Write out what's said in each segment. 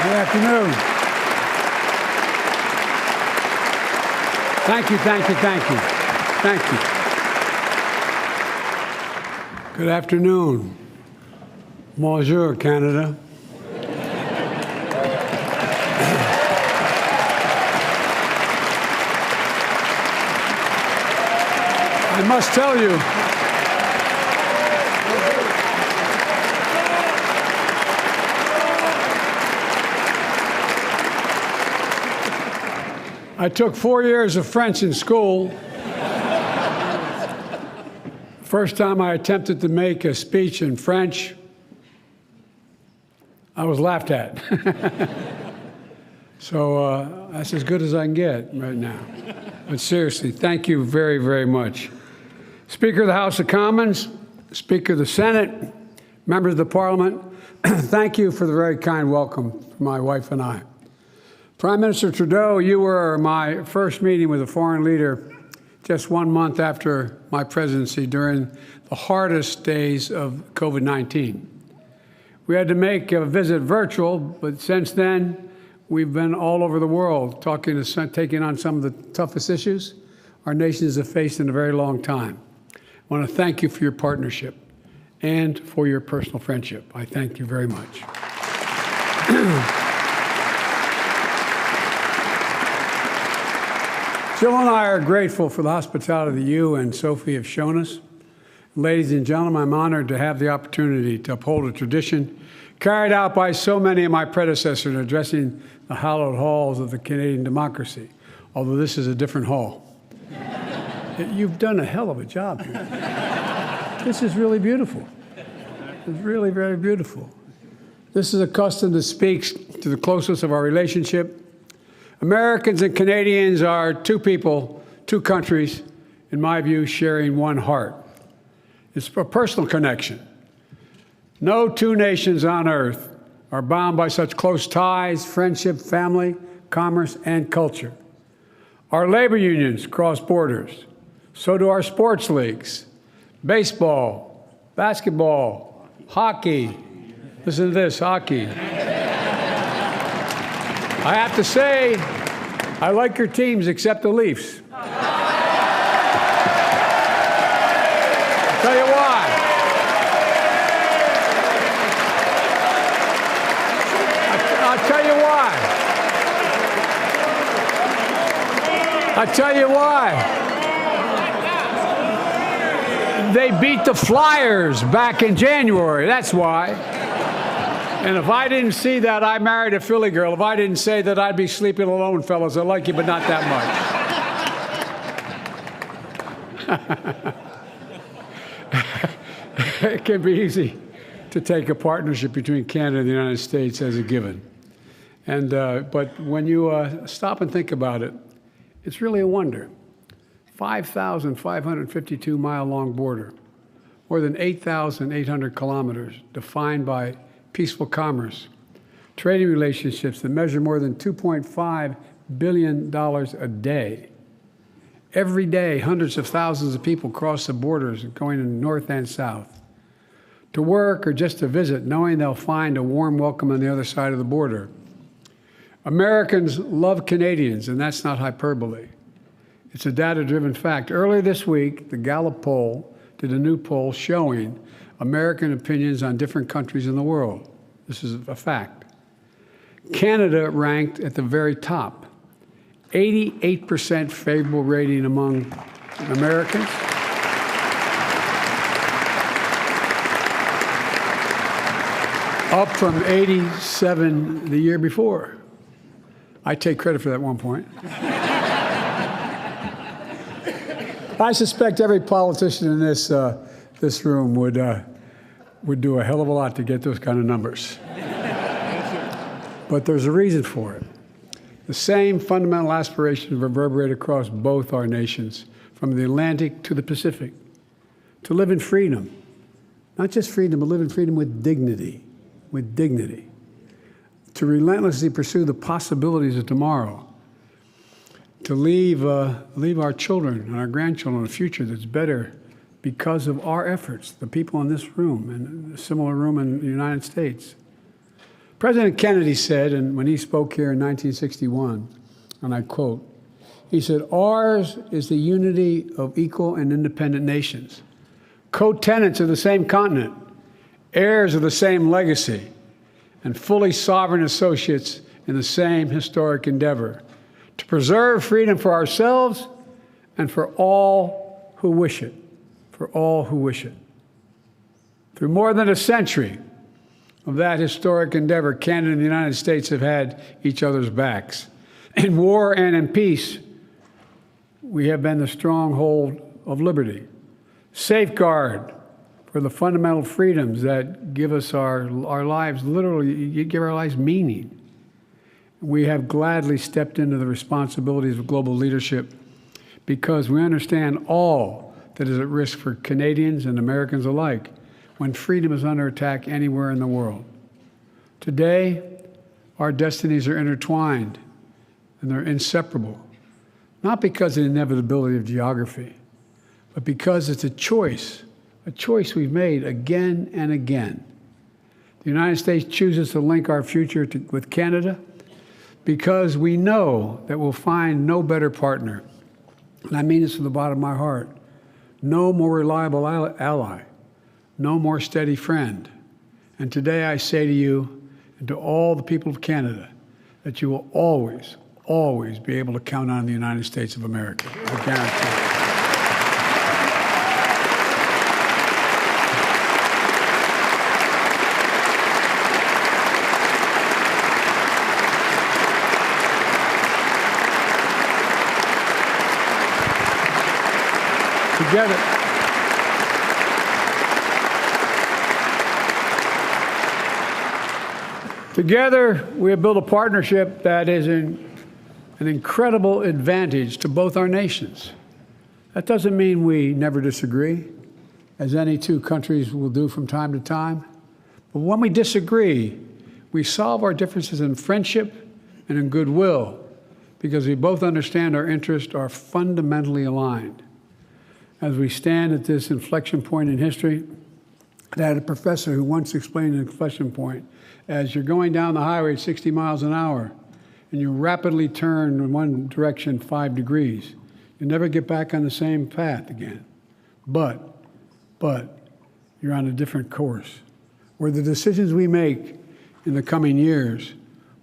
Good afternoon. Thank you, thank you, thank you. Thank you. Good afternoon. Bonjour, Canada. I must tell you, I took 4 years of French in school. First time I attempted to make a speech in French, I was laughed at. So that's as good as I can get right now. But seriously, thank you very, very much. Speaker of the House of Commons, Speaker of the Senate, members of the Parliament, thank you for the very kind welcome from my wife and I. Prime Minister Trudeau, you were my first meeting with a foreign leader just 1 month after my presidency during the hardest days of COVID-19. We had to make a visit virtual, but since then, we've been all over the world taking on some of the toughest issues our nations have faced in a very long time. I want to thank you for your partnership and for your personal friendship. I thank you very much. Jill and I are grateful for the hospitality that you and Sophie have shown us. Ladies and gentlemen, I'm honored to have the opportunity to uphold a tradition carried out by so many of my predecessors in addressing the hallowed halls of the Canadian democracy, although this is a different hall. You've done a hell of a job here. This is really beautiful. It's really very beautiful. This is a custom that speaks to the closeness of our relationship. Americans and Canadians are two people, two countries, in my view, sharing one heart. It's a personal connection. No two nations on earth are bound by such close ties, friendship, family, commerce, and culture. Our labor unions cross borders. So do our sports leagues. Baseball, basketball, hockey. Listen to this, hockey. I have to say, I like your teams except the Leafs. I'll tell you why. I'll tell you why. I'll tell you why. They beat the Flyers back in January. That's why. And if I didn't see that, I married a Philly girl. If I didn't say that, I'd be sleeping alone, fellas. I like you, but not that much. It can be easy to take a partnership between Canada and the United States as a given. But when you stop and think about it, it's really a wonder. 5,552-mile-long border, more than 8,800 kilometers, defined by peaceful commerce, trading relationships that measure more than $2.5 billion a day. Every day, hundreds of thousands of people cross the borders going in north and south to work or just to visit, knowing they'll find a warm welcome on the other side of the border. Americans love Canadians, and that's not hyperbole. It's a data-driven fact. Earlier this week, the Gallup poll did a new poll showing American opinions on different countries in the world. This is a fact. Canada ranked at the very top. 88% favorable rating among Americans. Up from 87 the year before. I take credit for that at one point. I suspect every politician in this room would do a hell of a lot to get those kind of numbers. But there's a reason for it. The same fundamental aspirations reverberate across both our nations, from the Atlantic to the Pacific, to live in freedom. Not just freedom, but live in freedom with dignity, to relentlessly pursue the possibilities of tomorrow, to leave our children and our grandchildren a future that's better because of our efforts, the people in this room and a similar room in the United States. President Kennedy said, and when he spoke here in 1961, and I quote, he said, "Ours is the unity of equal and independent nations, co-tenants of the same continent, heirs of the same legacy, and fully sovereign associates in the same historic endeavor, to preserve freedom for ourselves and for all who wish it, for all who wish it." Through more than a century of that historic endeavor, Canada and the United States have had each other's backs. In war and in peace, we have been the stronghold of liberty, safeguard for the fundamental freedoms that give us our lives, literally give our lives meaning. We have gladly stepped into the responsibilities of global leadership because we understand all that is at risk for Canadians and Americans alike when freedom is under attack anywhere in the world. Today, our destinies are intertwined and they're inseparable, not because of the inevitability of geography, but because it's a choice we've made again and again. The United States chooses to link our future with Canada because we know that we'll find no better partner, and I mean this from the bottom of my heart, no more reliable ally, no more steady friend. And today I say to you and to all the people of Canada that you will always, always be able to count on the United States of America. I guarantee it. Together, we have built a partnership that is an incredible advantage to both our nations. That doesn't mean we never disagree, as any two countries will do from time to time. But when we disagree, we solve our differences in friendship and in goodwill because we both understand our interests are fundamentally aligned. As we stand at this inflection point in history, I had a professor who once explained an inflection point as you're going down the highway at 60 miles an hour and you rapidly turn in one direction 5 degrees. You never get back on the same path again. But you're on a different course where the decisions we make in the coming years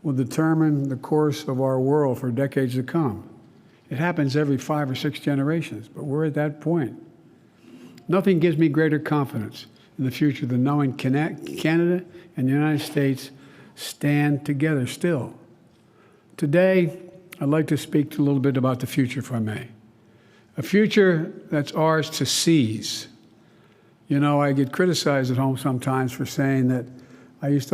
will determine the course of our world for decades to come. It happens every 5 or 6 generations, but we're at that point. Nothing gives me greater confidence in the future than knowing Canada and the United States stand together still. Today, I'd like to speak a little bit about the future, if I may. A future that's ours to seize. You know, I get criticized at home sometimes for saying that President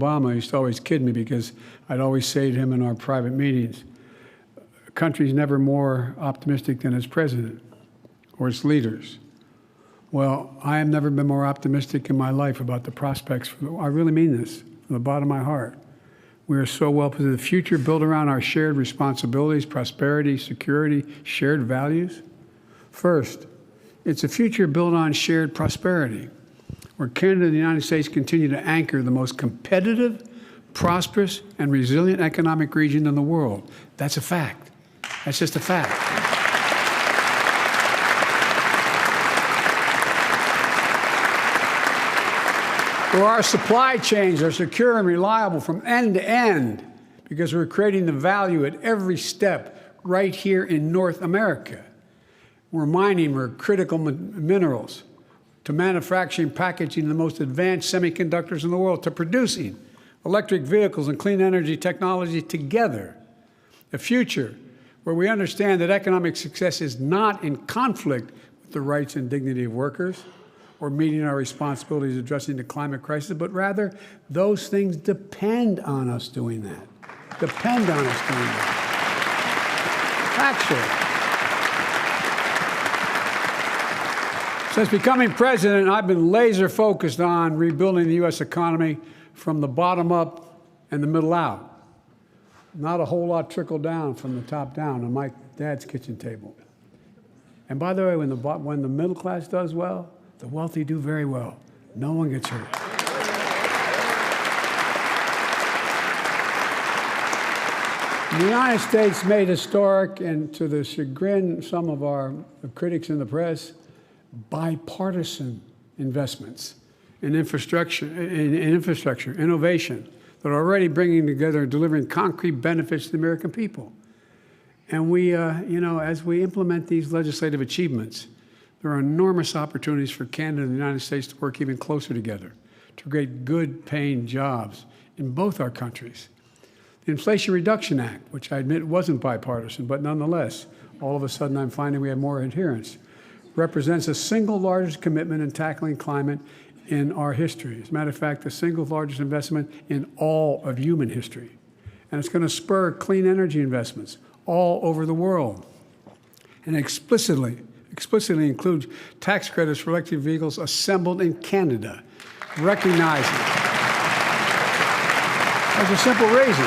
Obama used to always kid me because I'd always say to him in our private meetings, a country's never more optimistic than its president or its leaders. Well, I have never been more optimistic in my life about the prospects. I really mean this from the bottom of my heart. We are so well positioned. The future built around our shared responsibilities, prosperity, security, shared values. First, it's a future built on shared prosperity, where Canada and the United States continue to anchor the most competitive, prosperous, and resilient economic region in the world. That's a fact. That's just a fact. Where our supply chains are secure and reliable from end to end because we're creating the value at every step right here in North America. We're mining critical minerals, to manufacturing, packaging the most advanced semiconductors in the world, to producing electric vehicles and clean energy technology together. A future where we understand that economic success is not in conflict with the rights and dignity of workers or meeting our responsibilities addressing the climate crisis, but rather those things depend on us doing that. Depend on us doing that. Actually. Since becoming president, I've been laser focused on rebuilding the U.S. economy from the bottom up and the middle out. Not a whole lot trickled down from the top down on my dad's kitchen table. And by the way, when the middle class does well, the wealthy do very well. No one gets hurt. The United States made historic, and to the chagrin of some of our critics in the press, bipartisan investments in infrastructure, innovation that are already bringing together and delivering concrete benefits to the American people. And we, as we implement these legislative achievements, there are enormous opportunities for Canada and the United States to work even closer together to create good-paying jobs in both our countries. The Inflation Reduction Act, which I admit wasn't bipartisan, but nonetheless, all of a sudden I'm finding we have more adherence, represents the single largest commitment in tackling climate in our history. As a matter of fact, the single largest investment in all of human history. And it's going to spur clean energy investments all over the world. And explicitly includes tax credits for electric vehicles assembled in Canada, recognizing there's a simple reason.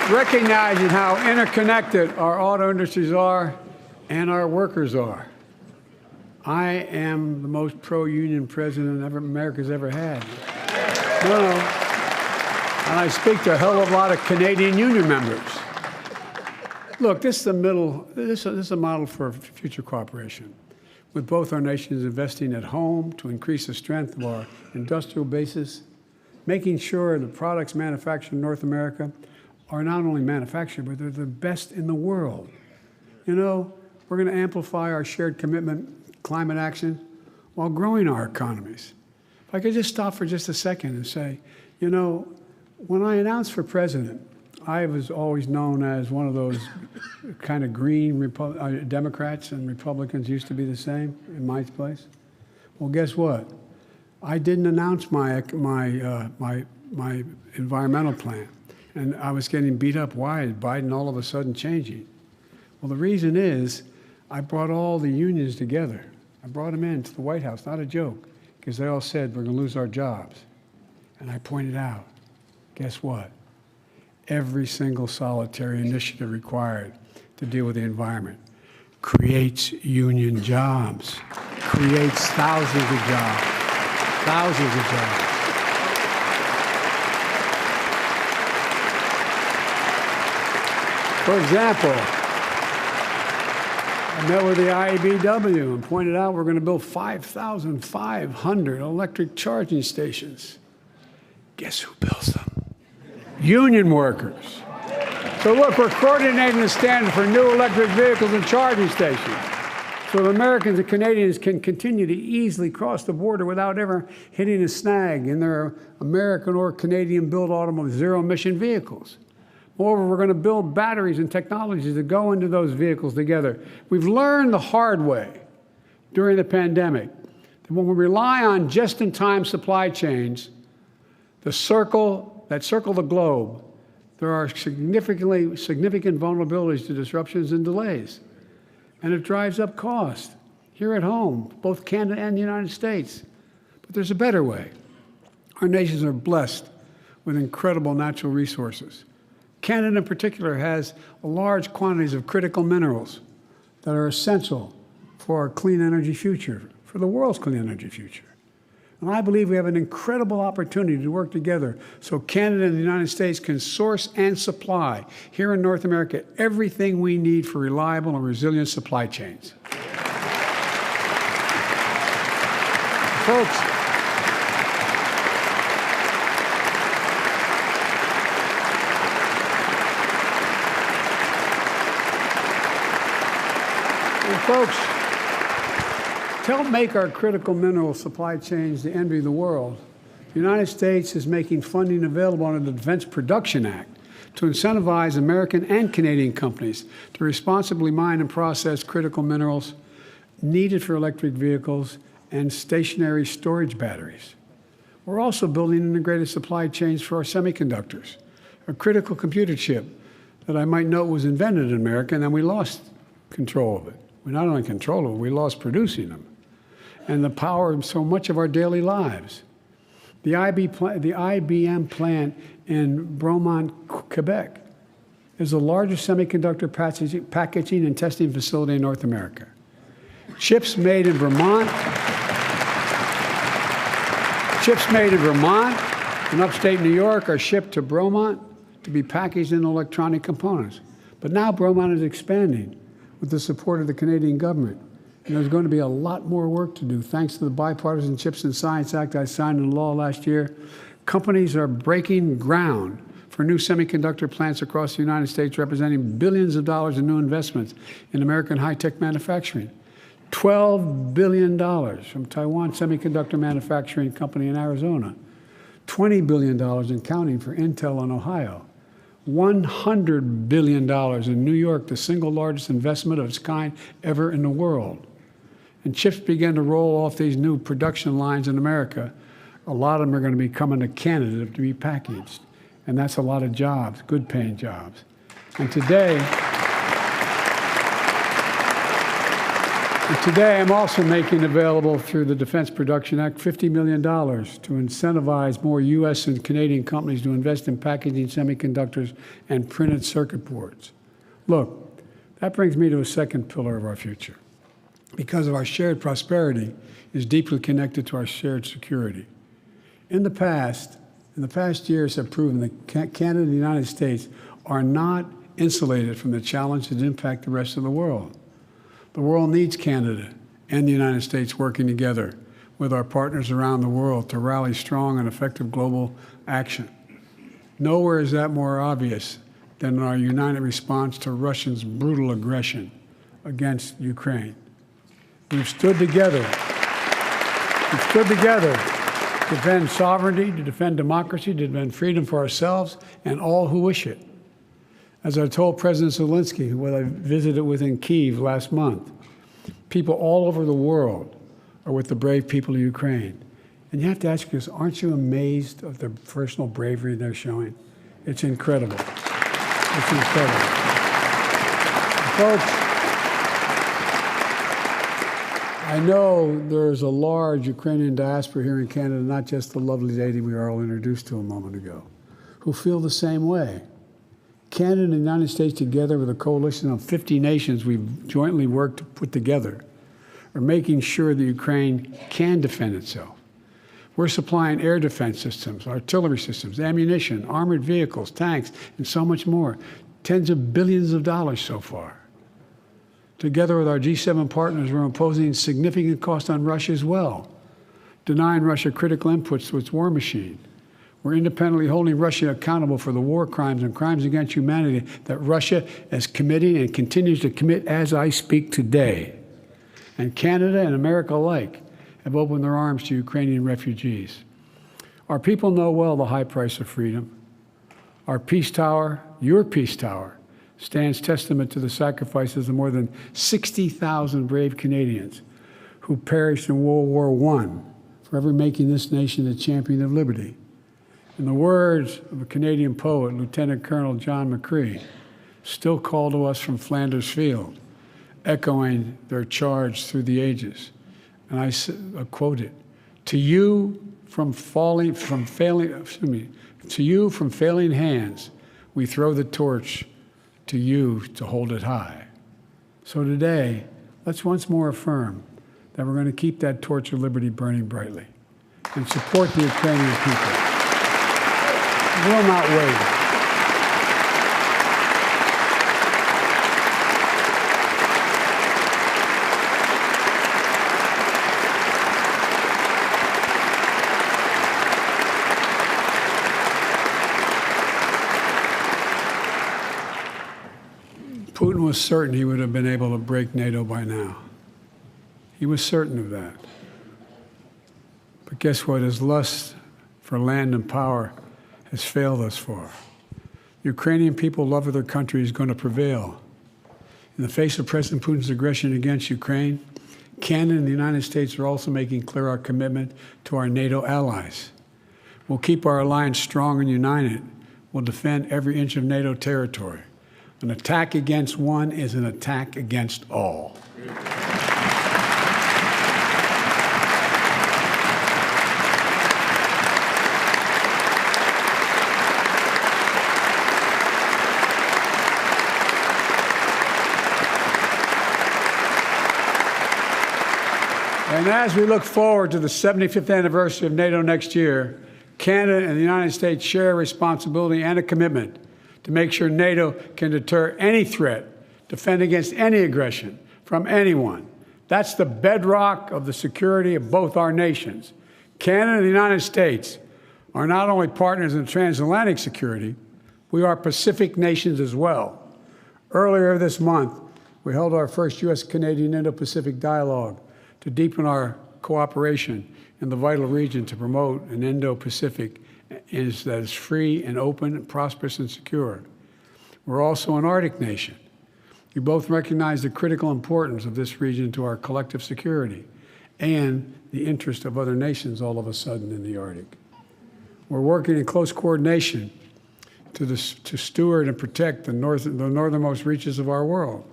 Recognizing how interconnected our auto industries are and our workers are. I am the most pro-union president America's ever had. No. And I speak to a hell of a lot of Canadian union members. Look, this is a model for future cooperation, with both our nations investing at home to increase the strength of our industrial bases, making sure the products manufactured in North America are not only manufactured, but they're the best in the world. You know, we're going to amplify our shared commitment, climate action, while growing our economies. If I could just stop for just a second and say, you know, when I announced for president, I was always known as one of those kind of green Democrats, and Republicans used to be the same in my place. Well, guess what? I didn't announce my environmental plan, and I was getting beat up. Why is Biden all of a sudden changing? Well, the reason is I brought all the unions together. I brought them into the White House, not a joke, because they all said we're going to lose our jobs. And I pointed out, guess what? Every single solitary initiative required to deal with the environment creates union jobs, creates thousands of jobs. For example, I met with the IBEW and pointed out we're going to build 5,500 electric charging stations. Guess who builds them? Union workers. So look, we're coordinating the standard for new electric vehicles and charging stations, so that Americans and Canadians can continue to easily cross the border without ever hitting a snag in their American or Canadian-built automobiles, zero-emission vehicles. Moreover, we're going to build batteries and technologies that go into those vehicles together. We've learned the hard way during the pandemic that when we rely on just-in-time supply chains, that circle the globe, there are significant vulnerabilities to disruptions and delays. And it drives up cost here at home, both Canada and the United States. But there's a better way. Our nations are blessed with incredible natural resources. Canada in particular has large quantities of critical minerals that are essential for our clean energy future, for the world's clean energy future. And I believe we have an incredible opportunity to work together so Canada and the United States can source and supply here in North America everything we need for reliable and resilient supply chains. Folks, to help make our critical mineral supply chains the envy of the world, the United States is making funding available under the Defense Production Act to incentivize American and Canadian companies to responsibly mine and process critical minerals needed for electric vehicles and stationary storage batteries. We're also building integrated supply chains for our semiconductors, a critical computer chip that I might note was invented in America, and then we lost control of it. We not only control it, we lost producing them and the power of so much of our daily lives. The IBM plant in Bromont, Quebec, is the largest semiconductor packaging and testing facility in North America. Chips made in Vermont in upstate New York are shipped to Bromont to be packaged in electronic components. But now Bromont is expanding with the support of the Canadian government. And there's going to be a lot more work to do. Thanks to the Bipartisan Chips and Science Act I signed into law last year, companies are breaking ground for new semiconductor plants across the United States, representing billions of dollars in new investments in American high-tech manufacturing. $12 billion from Taiwan Semiconductor Manufacturing Company in Arizona. $20 billion in counting for Intel in Ohio. $100 billion in New York, the single largest investment of its kind ever in the world. And chips began to roll off these new production lines in America. A lot of them are going to be coming to Canada to be packaged. And that's a lot of jobs, good paying jobs. And today I'm also making available through the Defense Production Act $50 million to incentivize more U.S. and Canadian companies to invest in packaging semiconductors and printed circuit boards. Look, that brings me to a second pillar of our future. Because of our shared prosperity is deeply connected to our shared security. In the past years have proven that Canada and the United States are not insulated from the challenges that impact the rest of the world. The world needs Canada and the United States working together with our partners around the world to rally strong and effective global action. Nowhere is that more obvious than in our united response to Russia's brutal aggression against Ukraine. We've stood together. To defend sovereignty, to defend democracy, to defend freedom for ourselves and all who wish it. As I told President Zelensky, who I visited with in Kyiv last month, people all over the world are with the brave people of Ukraine. And you have to ask yourself, aren't you amazed of the personal bravery they're showing? It's incredible. It's incredible. Folks, I know there's a large Ukrainian diaspora here in Canada, not just the lovely lady we were all introduced to a moment ago, who feel the same way. Canada and the United States, together with a coalition of 50 nations we've jointly worked to put together, are making sure that Ukraine can defend itself. We're supplying air defense systems, artillery systems, ammunition, armored vehicles, tanks, and so much more. Tens of billions of dollars so far. Together with our G7 partners, we're imposing significant cost on Russia as well, denying Russia critical inputs to its war machine. We're independently holding Russia accountable for the war crimes and crimes against humanity that Russia is committing and continues to commit as I speak today. And Canada and America alike have opened their arms to Ukrainian refugees. Our people know well the high price of freedom. Our peace tower, your peace tower, stands testament to the sacrifices of more than 60,000 brave Canadians who perished in World War I, forever making this nation the champion of liberty. In the words of a Canadian poet, Lieutenant Colonel John McCree, still call to us from Flanders Field, echoing their charge through the ages. And I quote it, to you from failing hands, we throw the torch to you to hold it high. So today, let's once more affirm that we're going to keep that torch of liberty burning brightly and support the Ukrainian people. We will not waver. Putin was certain he would have been able to break NATO by now. He was certain of that. But guess what? His lust for land and power has failed thus far. Ukrainian people love of their country is going to prevail. In the face of President Putin's aggression against Ukraine, Canada and the United States are also making clear our commitment to our NATO allies. We'll keep our alliance strong and united. We'll defend every inch of NATO territory. An attack against one is an attack against all. as we look forward to the 75th anniversary of NATO next year, Canada and the United States share a responsibility and a commitment to make sure NATO can deter any threat, defend against any aggression from anyone. That's the bedrock of the security of both our nations. Canada and the United States are not only partners in transatlantic security, we are Pacific nations as well. Earlier this month, we held our first U.S.-Canadian Indo-Pacific dialogue to deepen our cooperation in the vital region to promote an Indo-Pacific that is free and open and prosperous and secure. We're also an Arctic nation. We both recognize the critical importance of this region to our collective security and the interest of other nations all of a sudden in the Arctic. We're working in close coordination to steward and protect the northernmost reaches of our world.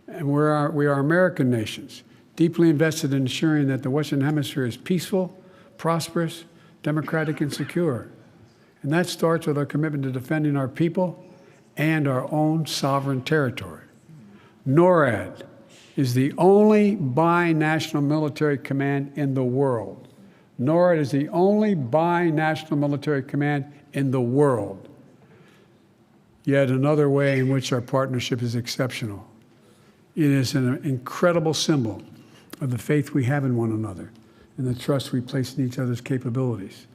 And we are American nations, deeply invested in ensuring that the Western Hemisphere is peaceful, prosperous, democratic, and secure. And that starts with our commitment to defending our people and our own sovereign territory. NORAD is the only binational military command in the world. NORAD is the only binational military command in the world. Yet another way in which our partnership is exceptional. It is an incredible symbol of the faith we have in one another and the trust we place in each other's capabilities.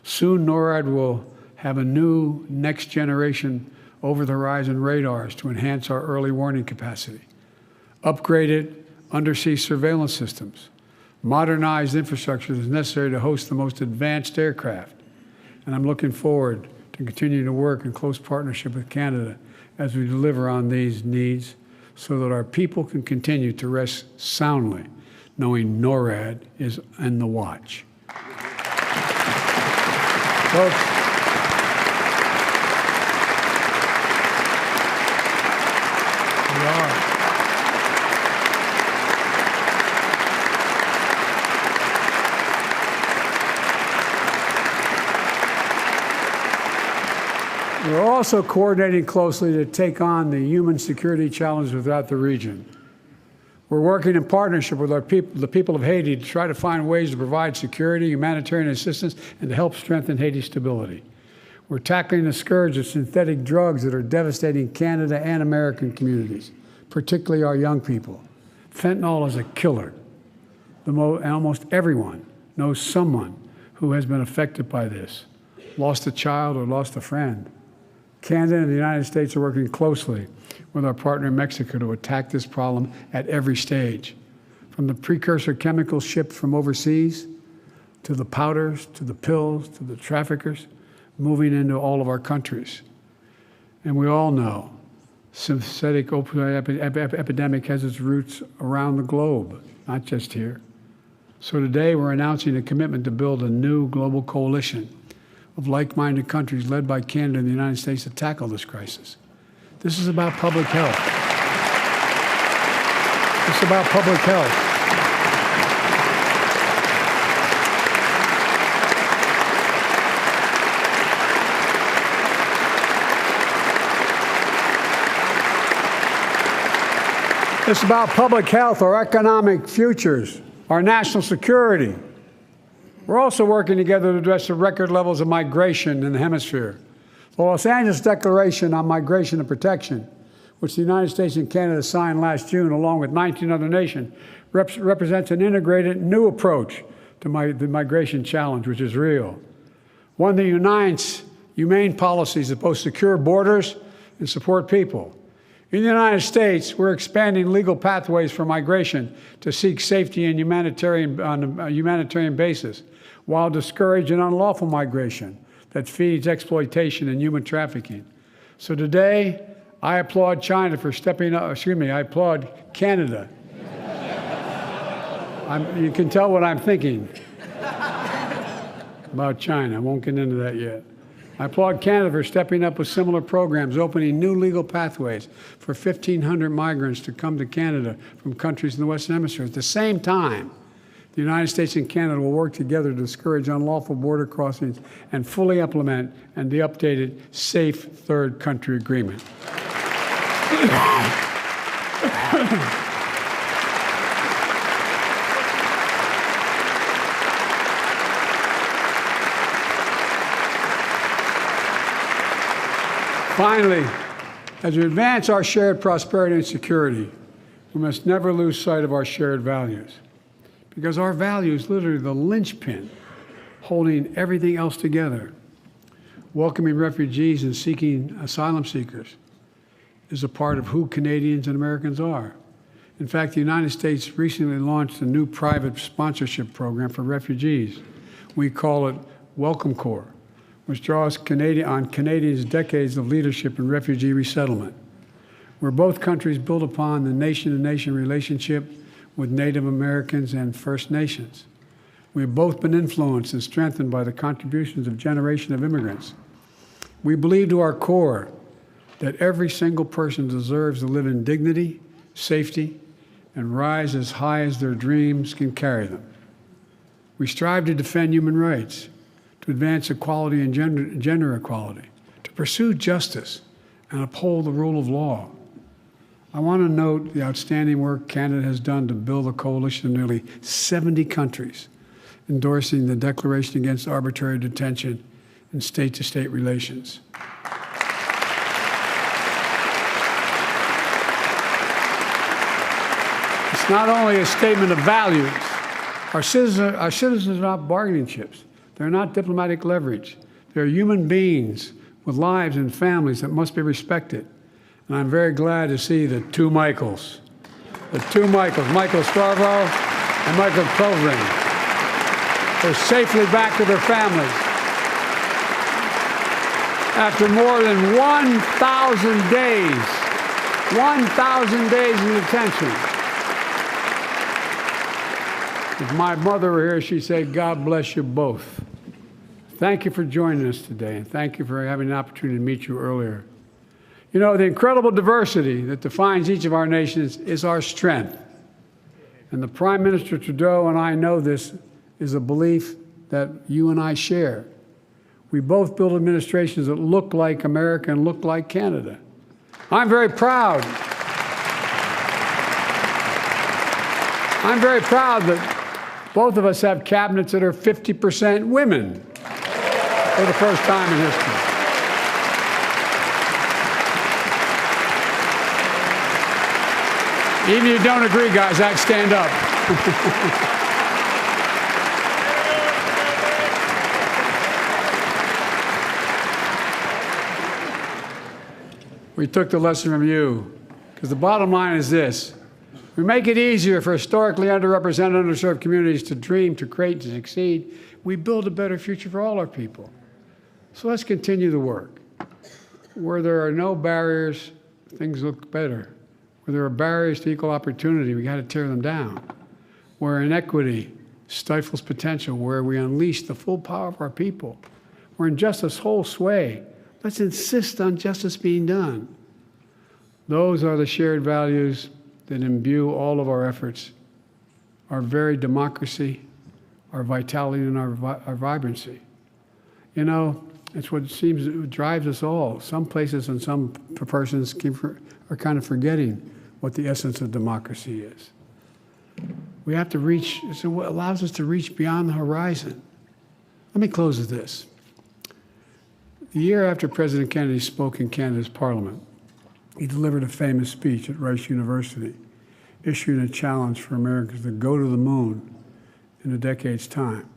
Soon, NORAD will have a new next-generation over-the-horizon radars to enhance our early warning capacity, upgraded undersea surveillance systems, modernized infrastructure that is necessary to host the most advanced aircraft. And I'm looking forward to continuing to work in close partnership with Canada as we deliver on these needs so that our people can continue to rest soundly, knowing NORAD is in the watch. Folks, we are. We're also coordinating closely to take on the human security challenges throughout the region. We're working in partnership with the people of Haiti to try to find ways to provide security, humanitarian assistance, and to help strengthen Haiti's stability. We're tackling the scourge of synthetic drugs that are devastating Canada and American communities, particularly our young people. Fentanyl is a killer. And almost everyone knows someone who has been affected by this, lost a child or lost a friend. Canada and the United States are working closely with our partner Mexico to attack this problem at every stage, from the precursor chemicals shipped from overseas, to the powders, to the pills, to the traffickers, moving into all of our countries. And we all know synthetic opioid epidemic has its roots around the globe, not just here. So today we're announcing a commitment to build a new global coalition of like-minded countries led by Canada and the United States to tackle this crisis. This is about public health. It's about public health. It's about public health, our economic futures, our national security. We're also working together to address the record levels of migration in the hemisphere. The Los Angeles Declaration on Migration and Protection, which the United States and Canada signed last June along with 19 other nations, represents an integrated new approach to the migration challenge, which is real. One that unites humane policies that both secure borders and support people. In the United States, we're expanding legal pathways for migration to seek safety and on a humanitarian basis, while discouraging unlawful migration that feeds exploitation and human trafficking. So today, I applaud China for stepping up, I applaud Canada. You can tell what I'm thinking about China. I won't get into that yet. I applaud Canada for stepping up with similar programs, opening new legal pathways for 1,500 migrants to come to Canada from countries in the Western Hemisphere. At the same time, the United States and Canada will work together to discourage unlawful border crossings and fully implement the updated Safe Third Country Agreement. Finally, as we advance our shared prosperity and security, we must never lose sight of our shared values, because our values are literally the linchpin holding everything else together. Welcoming refugees and seeking asylum seekers is a part of who Canadians and Americans are. In fact, the United States recently launched a new private sponsorship program for refugees. We call it Welcome Corps, which draws on Canadians' decades of leadership in refugee resettlement, where both countries build upon the nation-to-nation relationship with Native Americans and First Nations. We have both been influenced and strengthened by the contributions of generations of immigrants. We believe to our core that every single person deserves to live in dignity, safety, and rise as high as their dreams can carry them. We strive to defend human rights, to advance equality and gender equality, to pursue justice, and uphold the rule of law. I want to note the outstanding work Canada has done to build a coalition of nearly 70 countries endorsing the Declaration Against Arbitrary Detention and State-to-State Relations. It's not only a statement of values. Our citizens are not bargaining chips. They're not diplomatic leverage. They're human beings with lives and families that must be respected. And I'm very glad to see the two Michaels, Michael Scarborough and Michael Clovering. They're safely back to their families after more than 1,000 days, 1,000 days in detention. If my mother were here, she'd say, God bless you both. Thank you for joining us today, and thank you for having an opportunity to meet you earlier. You know, the incredible diversity that defines each of our nations is our strength. And the Prime Minister Trudeau and I know this is a belief that you and I share. We both build administrations that look like America and look like Canada. I'm very proud. That both of us have cabinets that are 50% women for the first time in history. Even if you don't agree, guys, I'd stand up. We took the lesson from you, because the bottom line is this. We make it easier for historically underrepresented, underserved communities to dream, to create, to succeed. We build a better future for all our people. So let's continue the work. Where there are no barriers, things look better. Where there are barriers to equal opportunity, we got to tear them down. Where inequity stifles potential, where we unleash the full power of our people, where injustice holds sway, let's insist on justice being done. Those are the shared values that imbue all of our efforts, our very democracy, our vitality, and our vibrancy. You know, it's what seems it drives us all. Some places and some persons are kind of forgetting what the essence of democracy is. We have to reach, it's what allows us to reach beyond the horizon. Let me close with this. The year after President Kennedy spoke in Canada's Parliament, he delivered a famous speech at Rice University, issuing a challenge for Americans to go to the moon in a decade's time.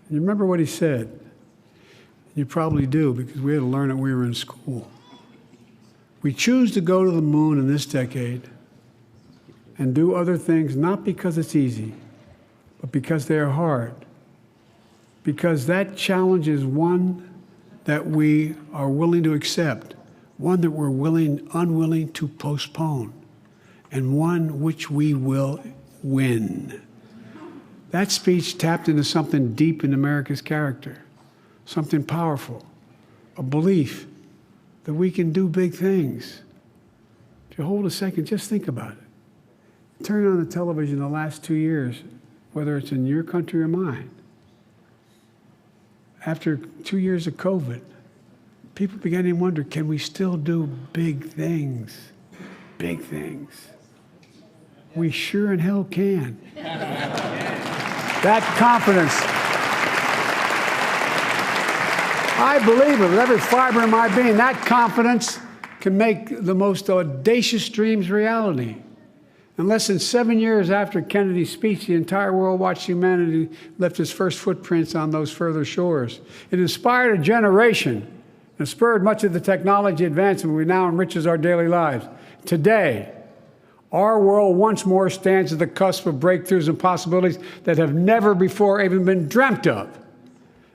And you remember what he said? You probably do, because we had to learn it when we were in school. We choose to go to the moon in this decade and do other things not because it's easy, but because they are hard. Because that challenge is one that we are willing to accept, one that we're unwilling to postpone, and one which we will win. That speech tapped into something deep in America's character, something powerful, a belief that we can do big things. If you hold a second, just think about it. Turn on the television the last 2 years, whether it's in your country or mine. After 2 years of COVID, people began to wonder, can we still do big things? Big things. We sure in hell can. That confidence. I believe it with every fiber in my being. That confidence can make the most audacious dreams reality. And less than 7 years after Kennedy's speech, the entire world watched humanity lift its first footprints on those further shores. It inspired a generation and spurred much of the technology advancement we now enriches our daily lives. Today, our world once more stands at the cusp of breakthroughs and possibilities that have never before even been dreamt of.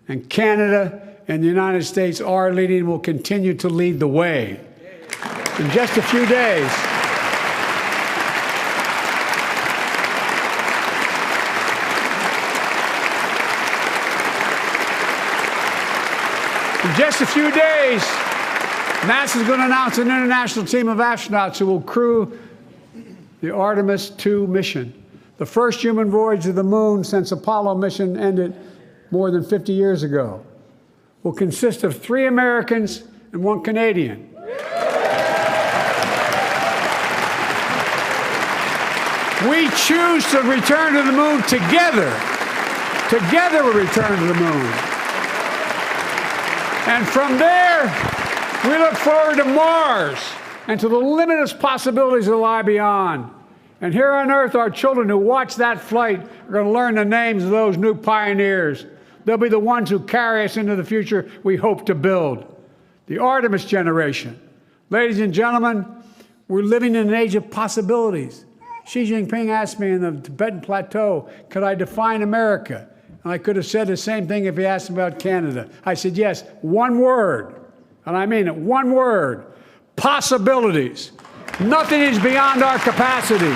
And Canada and the United States are leading and will continue to lead the way. In just a few days, NASA is going to announce an international team of astronauts who will crew the Artemis II mission, the first human voyage to the moon since Apollo mission ended more than 50 years ago. Will consist of 3 Americans and 1 Canadian. We choose to return to the moon together. Together we return to the moon. And from there, we look forward to Mars and to the limitless possibilities that lie beyond. And here on Earth, our children who watch that flight are going to learn the names of those new pioneers. They'll be the ones who carry us into the future we hope to build. The Artemis generation. Ladies and gentlemen, we're living in an age of possibilities. Xi Jinping asked me in the Tibetan Plateau, could I define America? And I could have said the same thing if he asked about Canada. I said, yes, one word, and I mean it, one word, possibilities. Nothing is beyond our capacity.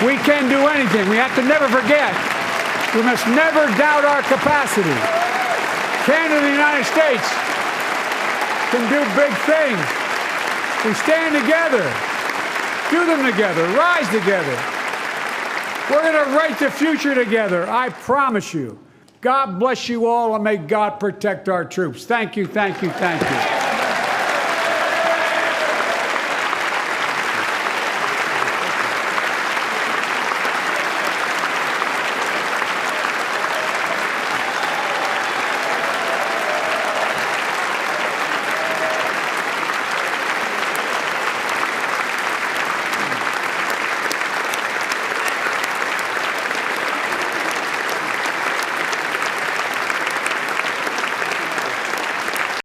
We can do anything. We have to never forget. We must never doubt our capacity. Canada and the United States can do big things. We stand together, do them together, rise together. We're going to write the future together, I promise you. God bless you all, and may God protect our troops. Thank you, thank you, thank you.